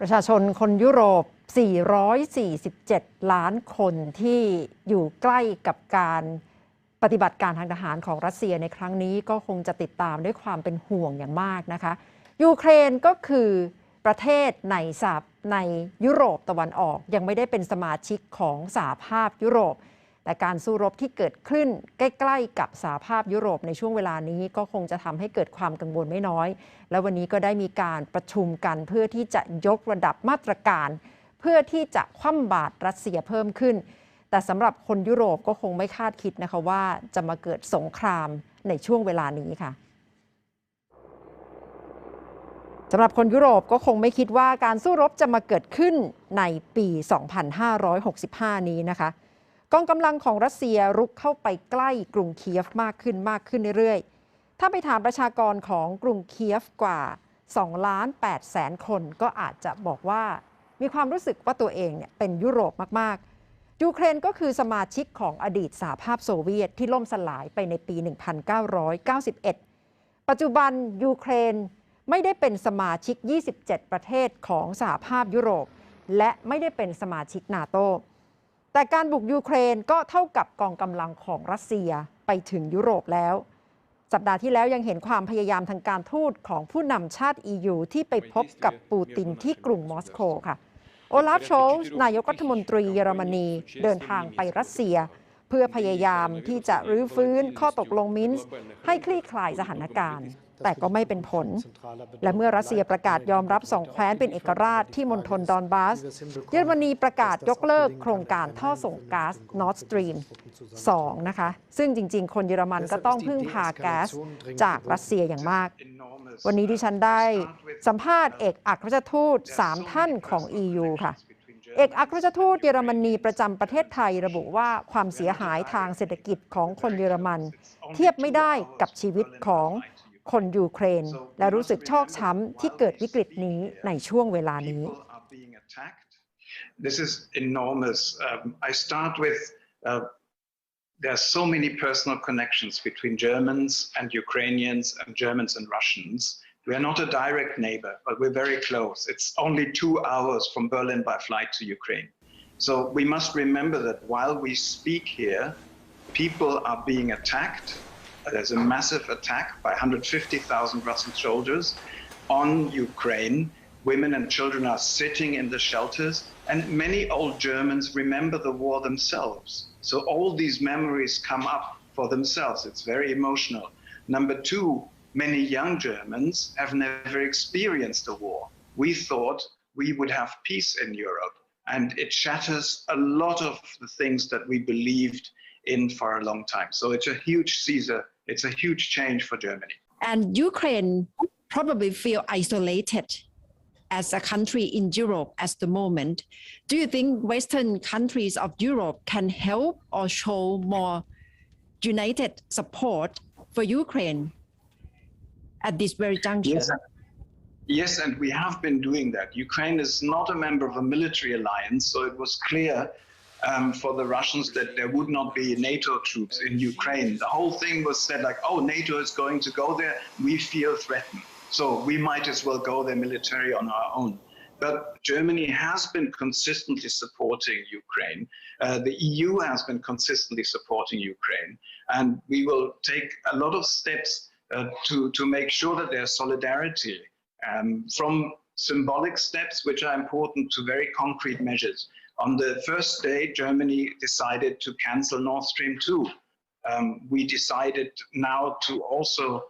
ประชาชนคนยุโรป 447 ล้านคนที่อยู่ใกล้กับการปฏิบัติการทางทหารของรัสเซียในครั้งนี้ก็คงจะติดตามด้วยความเป็นห่วงอย่างมากนะคะยูเครนก็คือประเทศในยุโรปตะวันออกยังไม่ได้เป็นสมาชิกของสหภาพยุโรปแต่การสู้รบที่เกิดขึ้นใกล้ๆกับสหภาพยุโรปในช่วงเวลานี้ก็คงจะทำให้เกิดความกังวลไม่น้อยและวันนี้ก็ได้มีการประชุมกันเพื่อที่จะยกระดับมาตรการเพื่อที่จะคว่ำบาตรรัสเซียเพิ่มขึ้นแต่สำหรับคนยุโรปก็คงไม่คาดคิดนะคะว่าจะมาเกิดสงครามในช่วงเวลานี้ค่ะสำหรับคนยุโรปก็คงไม่คิดว่าการสู้รบจะมาเกิดขึ้นในปี 2565 นี้นะคะกองกำลังของรัสเซียรุกเข้าไปใกล้กรุงเคียฟมากขึ้นเรื่อยๆถ้าไปถามประชากรของกรุงเคียฟกว่า 2,800,000 คนก็อาจจะบอกว่ามีความรู้สึกว่าตัวเองเนี่ยเป็นยุโรปมากๆยูเครนก็คือสมาชิกของอดีตสหภาพโซเวียตที่ล่มสลายไปในปี 1991 ปัจจุบันยูเครนไม่ได้เป็นสมาชิก 27 ประเทศของสหภาพยุโรปและไม่ได้เป็นสมาชิกนาโตแต่การบุกยูเครนก็เท่ากับกองกำลังของรัสเซียไปถึงยุโรปแล้วสัปดาห์ที่แล้วยังเห็นความพยายามทางการทูตของผู้นำชาติ EU ที่ไปพบกับปูตินที่กรุงมอสโกค่ะโอลาฟ โชลส์นายกรัฐมนตรีเยอรมนีเดินทางไปรัสเซียเพื่อพยายามที่จะรื้อฟื้นข้อตกลงมินส์ให้คลี่คลายสถานการณ์แต่ก็ไม่เป็นผลและเมื่อรัสเซียประกาศยอมรับ2แคว้นเป็นเอกราชที่มณฑลดอนบาสเยอรมนีประกาศยกเลิกโครงการท่อส่งก๊าซ Nord Stream 2 นะคะซึ่งจริงๆคนเยอรมันก็ต้องพึ่งพาก๊าซจากรัสเซียอย่างมากวันนี้ดิฉันได้สัมภาษณ์เอกอัครราชทูต3 ท่านของ EU ค่ะเอกอัครราชทูตเยอรมนีประจำประเทศไทยระบุว่าความเสียหายทางเศรษฐกิจของคนเยอรมันเทียบไม่ได้กับชีวิตของคนยูเครนและรู้สึกชอกช้ำที่เกิดวิกฤตนี้ในช่วงเวลานี้ This is enormous. I start with there are so many personal connections between Germans and Ukrainians and Germans and Russians. We are not a direct neighbor, but we're very close. It's only 2 hours from Berlin by flight to Ukraine. So we must remember that while we speak here, people are being attacked. There's a massive attack by 150,000 Russian soldiers on Ukraine. Women and children are sitting in the shelters, and many old Germans remember the war themselves. So all these memories come up for themselves. It's very emotional. Number 2, many young Germans have never experienced a war. We thought we would have peace in Europe, and it shatters a lot of the things that we believed in for a long time. So it's a huge Caesar. It's a huge change for Germany. And Ukraine probably feel isolated as a country in Europe at the moment. Do you think Western countries of Europe can help or show more united support for Ukraine at this very juncture? Yes, and we have been doing that. Ukraine is not a member of a military alliance, so it was clear for the Russians that there would not be NATO troops in Ukraine. The whole thing was said like, oh, NATO is going to go there. We feel threatened. So we might as well go there military on our own. But Germany has been consistently supporting Ukraine. The EU has been consistently supporting Ukraine. And we will take a lot of steps to make sure that there's solidarity from symbolic steps, which are important, to very concrete measures. On the first day, Germany decided to cancel Nord Stream 2. We decided now to also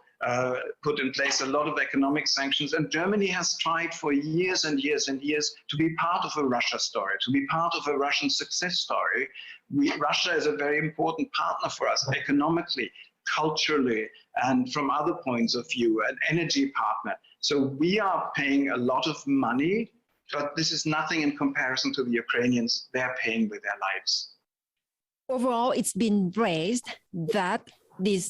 put in place a lot of economic sanctions, and Germany has tried for years and years and years to be part of a Russia story, to be part of a Russian success story. Russia is a very important partner for us economically, culturally, and from other points of view, an energy partner. So we are paying a lot of money, but this is nothing in comparison to the Ukrainians. They're paying with their lives. Overall, it's been raised that this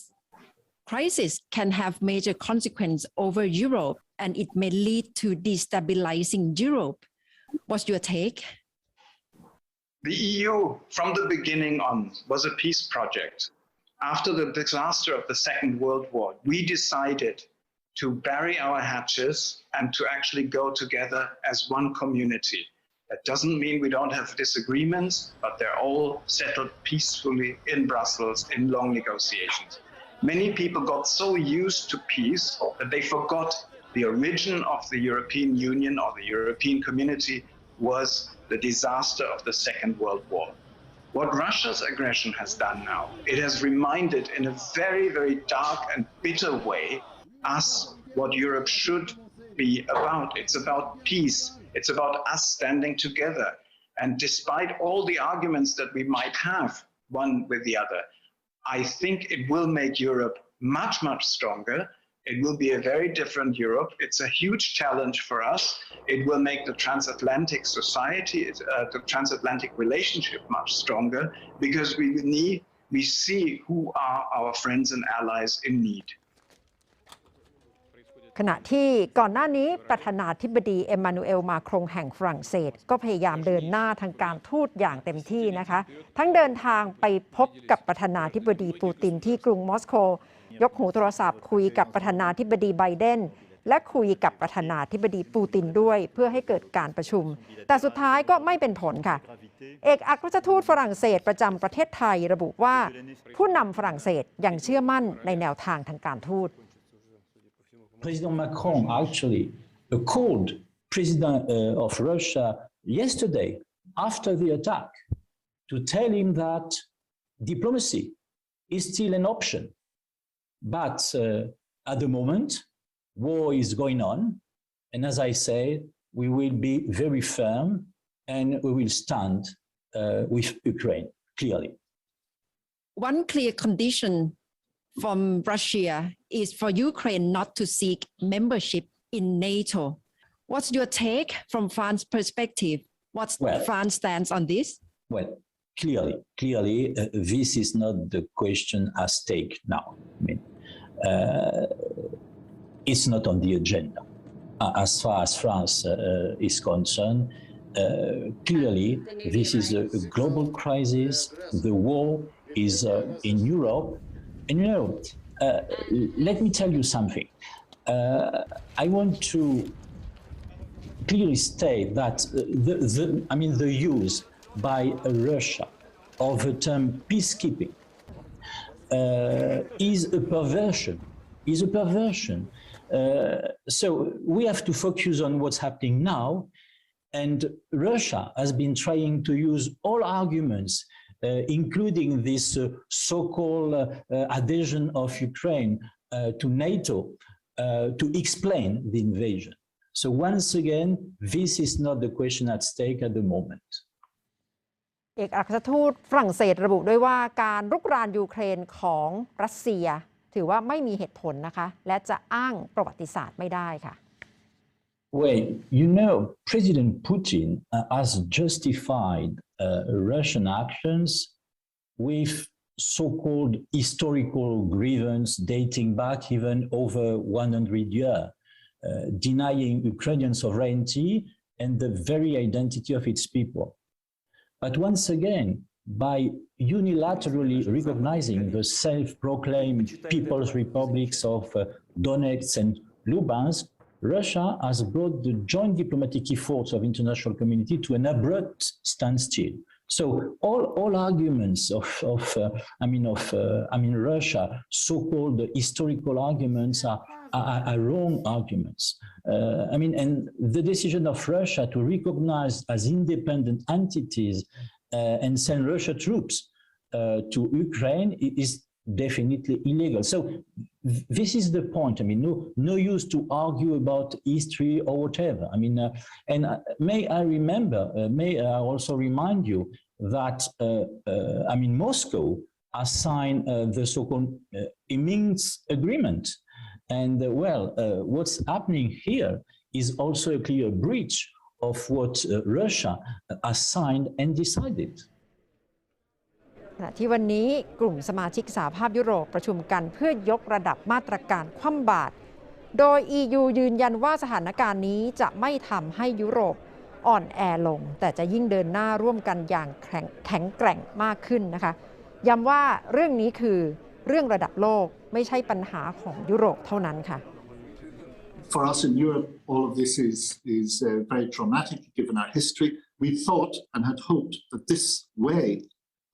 crisis can have major consequence over Europe, and it may lead to destabilizing Europe. What's your take? The EU, from the beginning on, was a peace project. After the disaster of the Second World War, we decided to bury our hatches and to actually go together as one community. That doesn't mean we don't have disagreements, but they're all settled peacefully in Brussels in long negotiations. Many people got so used to peace that they forgot the origin of the European Union or the European community was the disaster of the Second World War. What Russia's aggression has done now, it has reminded in a very, very dark and bitter way us what Europe should be about. It's about peace. It's about us standing together. And despite all the arguments that we might have one with the other, I think it will make Europe much, much stronger. It will be a very different Europe. It's a huge challenge for us. It will make the transatlantic society, the transatlantic relationship much stronger because we see who are our friends and allies in need. ขณะที่ก่อนหน้านี้ประธานาธิบดีเอ็มมานูเอลมาครงแห่งฝรั่งเศสก็พยายามเดินหน้าทางการทูตอย่างเต็มที่นะคะทั้งเดินทางไปพบกับประธานาธิบดีปูตินที่กรุงมอสโกยกหูโทรศัพท์คุยกับประธานาธิบดีไบเดนและคุยกับประธานาธิบดีปูตินด้วยเพื่อให้เกิดการประชุมแต่สุดท้ายก็ไม่เป็นผลค่ะเอกอัครราชทูตฝรั่งเศสประจำประเทศไทยระบุว่าผู้นำฝรั่งเศสยังเชื่อมั่นในแนวทางทางการทูตPresident Macron actually called President of Russia yesterday after the attack to tell him that diplomacy is still an option. But at the moment, war is going on. And as I said, we will be very firm and we will stand with Ukraine, clearly. One clear condition from Russia is for Ukraine not to seek membership in NATO. What's your take from France's perspective? What's France's stance on this? Well, clearly, this is not the question at stake now. I mean, it's not on the agenda. As far as France is concerned, clearly, this is a global crisis. The war is in Europe. And let me tell you something. I want to clearly state that the use by Russia of the term peacekeeping is a perversion. So we have to focus on what's happening now. And Russia has been trying to use all arguments including this so-called adhesion of Ukraine to NATO to explain the invasion. So once again, this is not the question at stake at the moment. เอกอัครราชทูตฝรั่งเศสระบุด้วยว่าการรุกรานยูเครนของรัสเซียถือว่าไม่มีเหตุผลนะคะและจะอ้างประวัติศาสตร์ไม่ได้ค่ะ Well, President Putin has justified Russian actions with so-called historical grievance dating back even over 100 years, denying Ukrainian sovereignty and the very identity of its people. But once again, by unilaterally recognizing the self-proclaimed People's Republics of Donetsk and Luhansk, Russia has brought the joint diplomatic efforts of international community to an abrupt standstill. So all arguments of Russia, so-called historical arguments, are wrong arguments. And the decision of Russia to recognize as independent entities and send Russian troops to Ukraine is definitely illegal. So this is the point. No use to argue about history or whatever. May I also remind you that Moscow has signed the so-called Minsk agreement. And what's happening here is also a clear breach of what Russia has signed and decided. ขณะที่วันนี้กลุ่มสมาชิกสหภาพยุโรปประชุมกันเพื่อยกระดับมาตรการคว่ำบาตรโดย EU ยืนยันว่าสถานการณ์นี้จะไม่ทำให้ยุโรปอ่อนแอลงแต่จะยิ่งเดินหน้าร่วมกันอย่างแข็งแกร่งมากขึ้นนะคะย้ำว่าเรื่องนี้คือเรื่องระดับโลกไม่ใช่ปัญหาของยุโรปเท่านั้นค่ะ for us in Europe, all of this is very traumatic given our history. We thought and had hoped that this way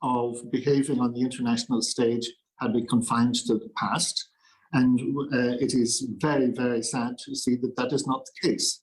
of behaving on the international stage had been confined to the past. And it is very, very sad to see that that is not the case.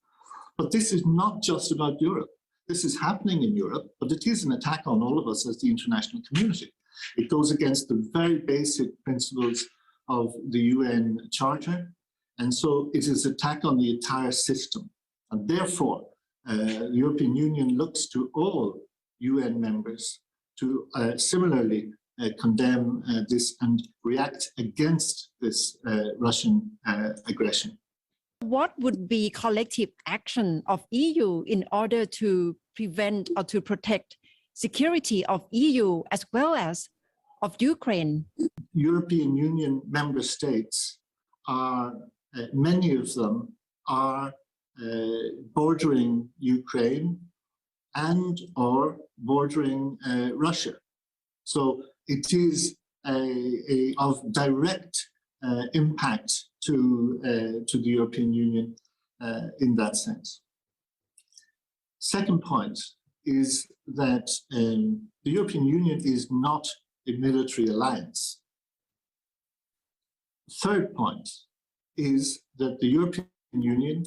But this is not just about Europe. This is happening in Europe, but it is an attack on all of us as the international community. It goes against the very basic principles of the UN Charter. And so it is an attack on the entire system. And therefore, the European Union looks to all UN members to similarly condemn this and react against this Russian aggression. What would be collective action of EU in order to prevent or to protect security of EU as well as of Ukraine? European Union member states are, many of them are bordering Ukraine and or bordering Russia. So it is of direct impact to the European Union in that sense. Second point is that the European Union is not a military alliance. Third point is that the European Union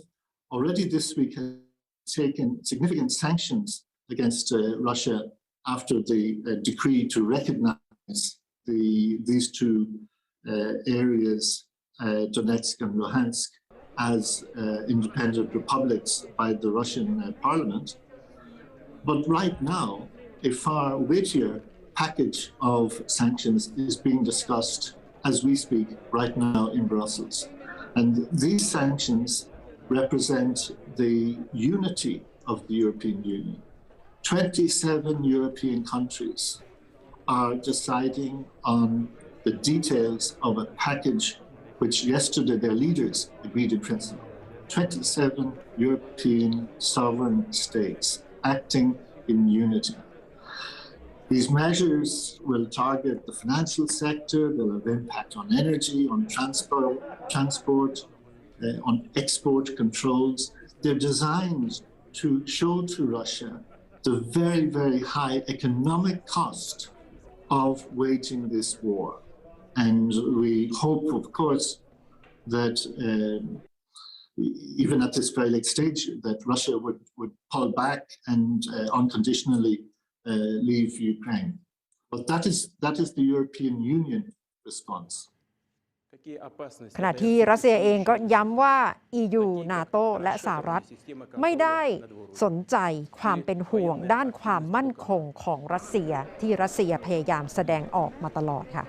already this week has taken significant sanctions against Russia after the decree to recognize these two areas, Donetsk and Luhansk, as independent republics by the Russian parliament. But right now, a far weightier package of sanctions is being discussed as we speak right now in Brussels. And these sanctions represent the unity of the European Union. 27 European countries are deciding on the details of a package which yesterday their leaders agreed in principle. 27 European sovereign states acting in unity. These measures will target the financial sector, they'll have impact on energy, on transport, on export controls. They're designed to show to Russia the very, very high economic cost of waging this war. And we hope, of course, that even at this very late stage, that Russia would pull back and unconditionally leave Ukraine. But that is the European Union response. ขณะที่รัสเซียเองก็ย้ำว่า EU นาโตและสหรัฐไม่ได้สนใจความเป็นห่วงด้านความมั่นคงของรัสเซียที่รัสเซียพยายามแสดงออกมาตลอดค่ะ